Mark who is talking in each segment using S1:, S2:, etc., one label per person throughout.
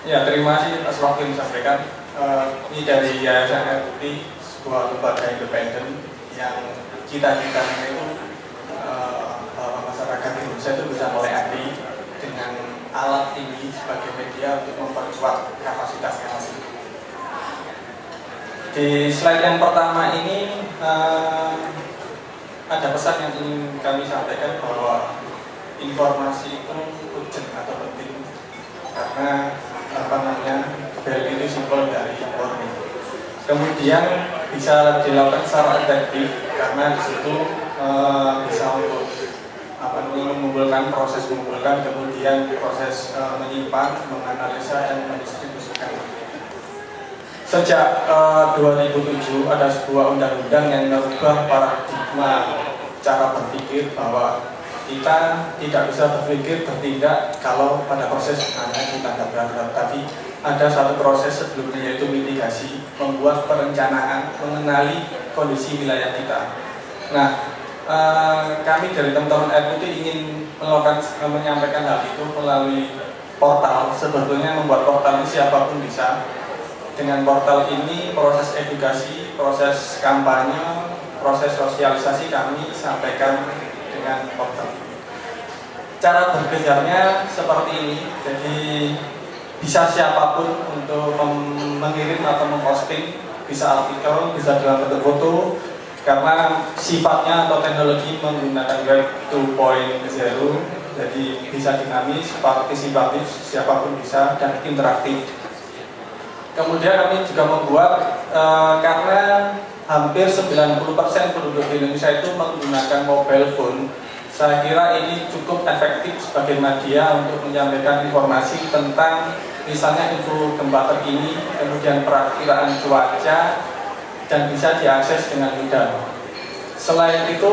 S1: Ya, terima kasih atas waktu yang disampaikan. Ini dari Yayasan RUT, sebuah lembaga independen yang cita-citanya itu bahwa masyarakat Indonesia itu bisa melek hati dengan alat ini sebagai media untuk memperkuat kapasitasnya masing. Di slide yang pertama ini ada pesan yang ingin kami sampaikan bahwa informasi itu urgent atau penting karena value itu simbol dari warning. Kemudian bisa dilakukan secara efektif karena di situ bisa untuk mengumpulkan, kemudian proses menyimpan, menganalisa dan mendistribusikan. Sejak 2007 ada sebuah undang-undang yang merubah paradigma cara berpikir bahwa kita tidak bisa bertindak kalau pada proses hanya ditanggap darurat, tapi ada satu proses sebelumnya yaitu mitigasi, membuat perencanaan, mengenali kondisi wilayah kita. Nah, kami dari teman-teman RUT ingin menyampaikan hal itu melalui portal. Sebetulnya membuat portal ini siapapun bisa. Dengan portal ini proses edukasi, proses kampanye, proses sosialisasi kami sampaikan dengan portal. Cara bekerjanya seperti ini, jadi bisa siapapun untuk mengirim atau memposting, bisa artikel, bisa dalam bentuk foto, karena sifatnya atau teknologi menggunakan web 2.0, jadi bisa dinamis, partisipatif, siapapun bisa, dan interaktif. Kemudian kami juga membuat karena hampir 90% penduduk di Indonesia itu menggunakan mobile phone, saya kira ini cukup efektif sebagai media untuk menyampaikan informasi tentang misalnya info gempa terkini, kemudian perakiraan cuaca, dan bisa diakses dengan mudah. Selain itu,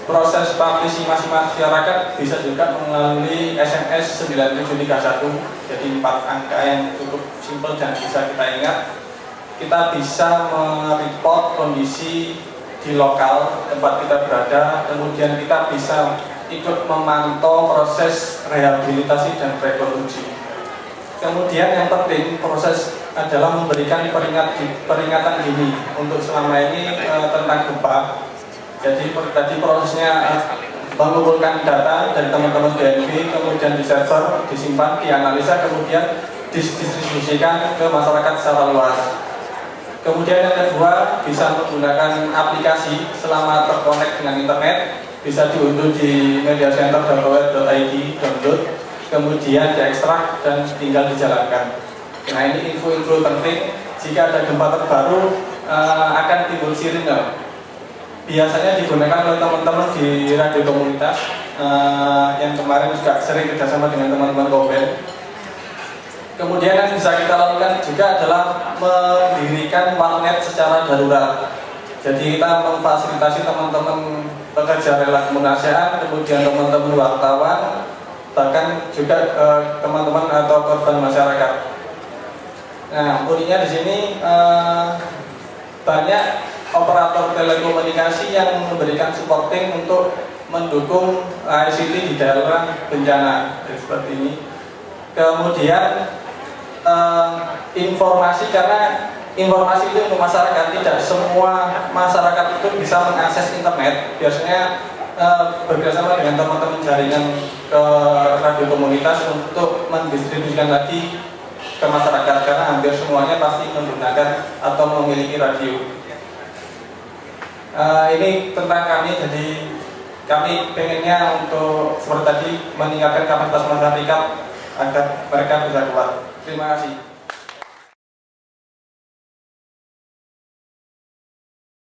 S1: proses partisipasi masyarakat bisa juga melalui SMS 9731, jadi 4 angka yang cukup simpel dan bisa kita ingat. Kita bisa mereport kondisi di lokal tempat kita berada, kemudian kita bisa ikut memantau proses rehabilitasi dan rekonstruksi. Kemudian yang penting proses adalah memberikan peringatan dini untuk selama ini tentang gempa. Jadi tadi prosesnya mengumpulkan data dari teman-teman BNP, kemudian di server, disimpan, dianalisa, kemudian didistribusikan ke masyarakat secara luas. Kemudian yang kedua, bisa menggunakan aplikasi selama terkonek dengan internet, bisa diunduh di mediacenter.web.id, download, kemudian diekstrak dan tinggal dijalankan. Nah, ini info-info penting. Jika ada gempa terbaru akan timbul sirine. Biasanya digunakan oleh teman-teman di radio komunitas yang kemarin juga sering kerjasama dengan teman-teman Kobel. Kemudian yang bisa kita lakukan juga adalah mendirikan warnet secara darurat. Jadi kita memfasilitasi teman-teman pekerja rela kemanusiaan, kemudian teman-teman wartawan, bahkan juga teman-teman atau korban masyarakat. Nah, uniknya di sini banyak operator telekomunikasi yang memberikan supporting untuk mendukung ICT di dalam bencana seperti ini. Kemudian informasi, karena informasi itu untuk masyarakat, tidak semua masyarakat itu bisa mengakses internet. Biasanya bekerjasama dengan teman-teman jaringan ke radio komunitas untuk mendistribusikan lagi ke masyarakat, karena hampir semuanya pasti menggunakan atau memiliki radio. Ini tentang kami, jadi kami pengennya untuk seperti tadi meningkatkan kapasitas masyarakat agar mereka bisa kuat. Terima kasih.